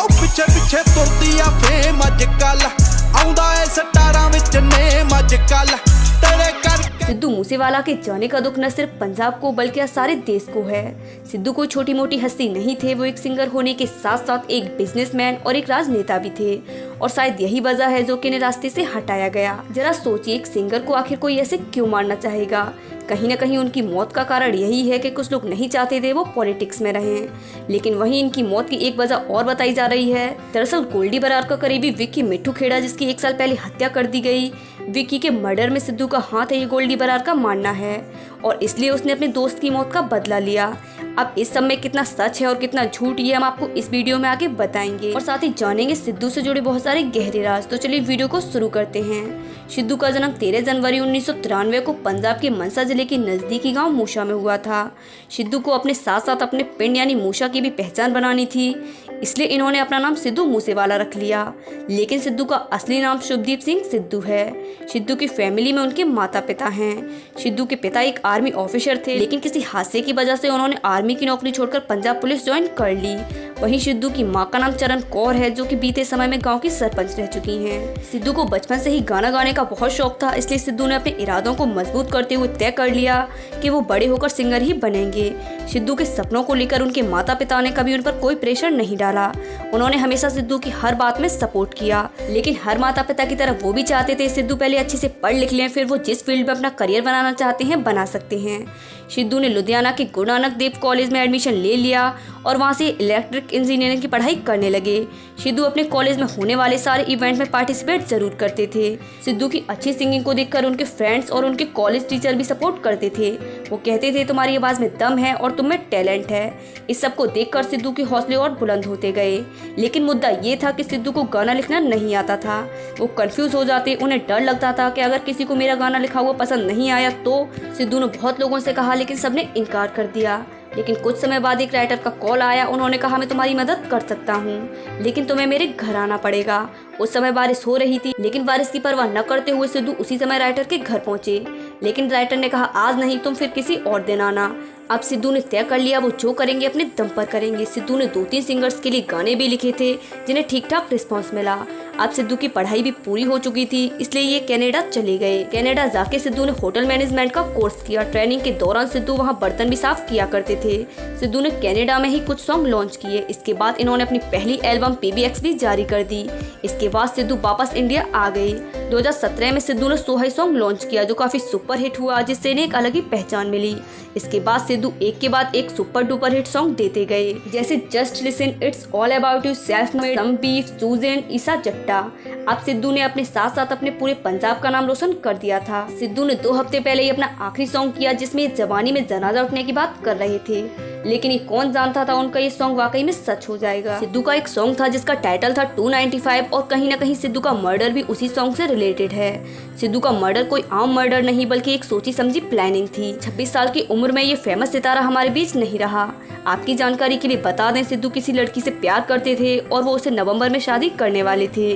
ओ पिछे पिछे तुरदी आ फेम अजकल आउंदा ए स्टारां विच नेम अजकल तेरे कर। सिद्धू मूसेवाला के जाने का दुख न सिर्फ पंजाब को बल्कि सारे देश को है। सिद्धू कोई छोटी मोटी हस्ती नहीं थे, वो एक सिंगर होने के साथ साथ एक बिजनेसमैन और एक राजनेता भी थे और शायद यही वजह है जो कि इन्हें रास्ते से हटाया गया। जरा सोचिए, एक सिंगर को आखिर कोई ऐसे क्यों मारना चाहेगा? कहीं न कहीं उनकी मौत का कारण यही है कि कुछ लोग नहीं चाहते थे वो पॉलिटिक्स में रहें। लेकिन वहीं इनकी मौत की एक वजह और बताई जा रही है। दरअसल गोल्डी बरार का करीबी विक्की मिट्ठू खेड़ा, जिसकी 1 साल पहले हत्या कर दी गई, विक्की के मर्डर में सिद्धू का हाथ है, ये गोल्डी बरार का मानना है और इसलिए उसने अपने दोस्त की मौत का बदला लिया। अब इस सब में कितना सच है और कितना झूठ, ये हम आपको इस वीडियो में आगे बताएंगे और साथ ही जानेंगे सिद्धू से जुड़े बहुत सारे गहरे राज। तो चलिए वीडियो को शुरू करते हैं। सिद्धू का जन्म 13 जनवरी 1993 को पंजाब के मनसा जिले के नजदीकी गांव मूसा में हुआ था। सिद्धू को अपने साथ साथ अपने पिंड यानी मूसा की भी पहचान बनानी थी, इसलिए इन्होंने अपना नाम सिद्धू मूसेवाला रख लिया। लेकिन सिद्धू का असली नाम शुभदीप सिंह सिद्धू है। सिद्धू की फैमिली में उनके माता पिता हैं। सिद्धू के पिता एक आर्मी ऑफिसर थे, लेकिन किसी हादसे की वजह से उन्होंने आर्मी की नौकरी छोड़कर पंजाब पुलिस ज्वाइन कर ली। वहीं सिद्धू की मां का नाम चरण कौर है, जो कि बीते समय में गांव की सरपंच रह चुकी हैं। सिद्धू को बचपन से ही गाना गाने का बहुत शौक था, इसलिए सिद्धू ने अपने इरादों को मजबूत करते हुए तय कर लिया कि वो बड़े होकर सिंगर ही बनेंगे। सिद्धू के सपनों को लेकर उनके माता पिता ने कभी उन पर कोई प्रेशर नहीं डाला। उन्होंने हमेशा सिद्धू की हर बात में सपोर्ट किया, लेकिन हर माता पिता की तरह वो भी चाहते थे सिद्धू पहले अच्छे से पढ़ लिख लें, फिर वो जिस फील्ड में अपना करियर बनाना चाहते हैं बना सकते हैं। सिद्धू ने लुधियाना के गुरु नानक देव कॉलेज में एडमिशन ले लिया और वहाँ से इलेक्ट्रिक इंजीनियरिंग की पढ़ाई करने लगे। सिद्धू अपने कॉलेज में होने वाले सारे इवेंट में पार्टिसिपेट जरूर करते थे। सिद्धू की अच्छी सिंगिंग को देखकर उनके फ्रेंड्स और उनके कॉलेज टीचर भी सपोर्ट करते थे। वो कहते थे तुम्हारी आवाज़ में दम है और तुम में टैलेंट है। इस सब को देखकर सिद्धू के हौसले और बुलंद होते गए। लेकिन मुद्दा ये था कि सिद्धू को गाना लिखना नहीं आता था। वो कंफ्यूज हो जाते, उन्हें डर लगता था कि अगर किसी को मेरा गाना लिखा हुआ पसंद नहीं आया तो। सिद्धू ने बहुत लोगों से कहा, लेकिन सबने इनकार कर दिया। लेकिन कुछ समय बाद एक राइटर का कॉल आया। उन्होंने कहा, मैं तुम्हारी मदद कर सकता हूँ, लेकिन तुम्हें मेरे घर आना पड़ेगा। उस समय बारिश हो रही थी, लेकिन बारिश की परवाह न करते हुए सिद्धू उसी समय राइटर के घर पहुंचे। लेकिन राइटर ने कहा, आज नहीं, तुम फिर किसी और दिन आना। अब सिद्धू ने तय कर लिया, वो जो करेंगे अपने दम पर करेंगे। सिद्धू ने 2-3 सिंगर्स के लिए गाने भी लिखे थे, जिन्हें ठीक ठाक रिस्पॉन्स मिला। अब सिद्धू की पढ़ाई भी पूरी हो चुकी थी, इसलिए ये कनाडा चले गए। कनाडा जाके सिद्धू ने होटल मैनेजमेंट का कोर्स किया। ट्रेनिंग के दौरान सिद्धू वहाँ बर्तन भी साफ किया करते थे। सिद्धू ने कनाडा में ही कुछ सॉन्ग लॉन्च किए। इसके बाद इन्होंने अपनी पहली एल्बम PBX भी जारी कर दी। इसके बाद सिद्धू वापस इंडिया आ गई। 2017 में सिद्धू ने सोहाई सॉन्ग लॉन्च किया, जो काफी सुपर हिट हुआ, जिससे इन्हें एक अलग ही पहचान मिली। इसके बाद सिद्धू एक के बाद एक सुपर डुपर हिट सॉन्ग देते गए, जैसे just listen, it's all about you, self made, some beef, सूजन, ईसा जट्टा। अब सिद्धू ने अपने साथ साथ अपने पूरे पंजाब का नाम रोशन कर दिया था। सिद्धू ने 2 हफ्ते पहले ही अपना आखिरी सॉन्ग किया, जिसमें जवानी में जनाजा उठने की बात कर रहे थे, लेकिन ये कौन जानता था उनका ये सॉन्ग वाकई में सच हो जाएगा। सिद्धू का एक सॉन्ग था जिसका टाइटल था 295 और कहीं न कहीं सिद्धू का मर्डर भी उसी सॉन्ग से रिलेटेड है। सिद्धू का मर्डर कोई आम मर्डर नहीं, बल्कि एक सोची समझी प्लानिंग थी। 26 साल की उम्र में ये फेमस सितारा हमारे बीच नहीं रहा। आपकी जानकारी के लिए बता दें, सिद्धू किसी लड़की से प्यार करते थे और वो उसे नवंबर में शादी करने वाले थे।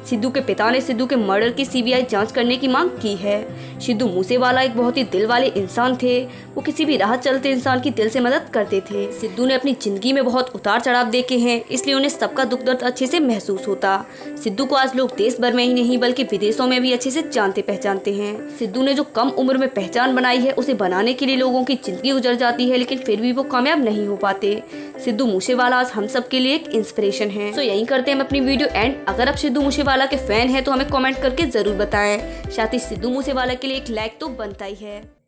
सिद्धू के पिता ने सिद्धू के मर्डर की CBI जांच करने की मांग की है। सिद्धू मूसेवाला एक बहुत ही दिल वाले इंसान थे। वो किसी भी राह चलते इंसान की दिल से मदद करते थे। सिद्धू ने अपनी जिंदगी में बहुत उतार चढ़ाव देखे हैं, इसलिए उन्हें सबका दुख दर्द अच्छे से महसूस होता। सिद्धू को आज लोग देश भर में ही नहीं बल्कि विदेशों में भी अच्छे से जानते पहचानते हैं। सिद्धू ने जो कम उम्र में पहचान बनाई है, उसे बनाने के लिए लोगों की जिंदगी गुजर जाती है, लेकिन फिर भी वो कामयाब नहीं हो पाते। सिद्धू मूसेवाला आज हम सब के लिए एक इंस्पिरेशन है। तो यही करते हैं हम अपनी वीडियो एंड। अगर आप सिद्धू मूसेवाला के फैन हैं तो हमें कमेंट करके जरूर बताएं। साथ ही सिद्धू मूसेवाला के लिए एक लाइक तो बनता ही है।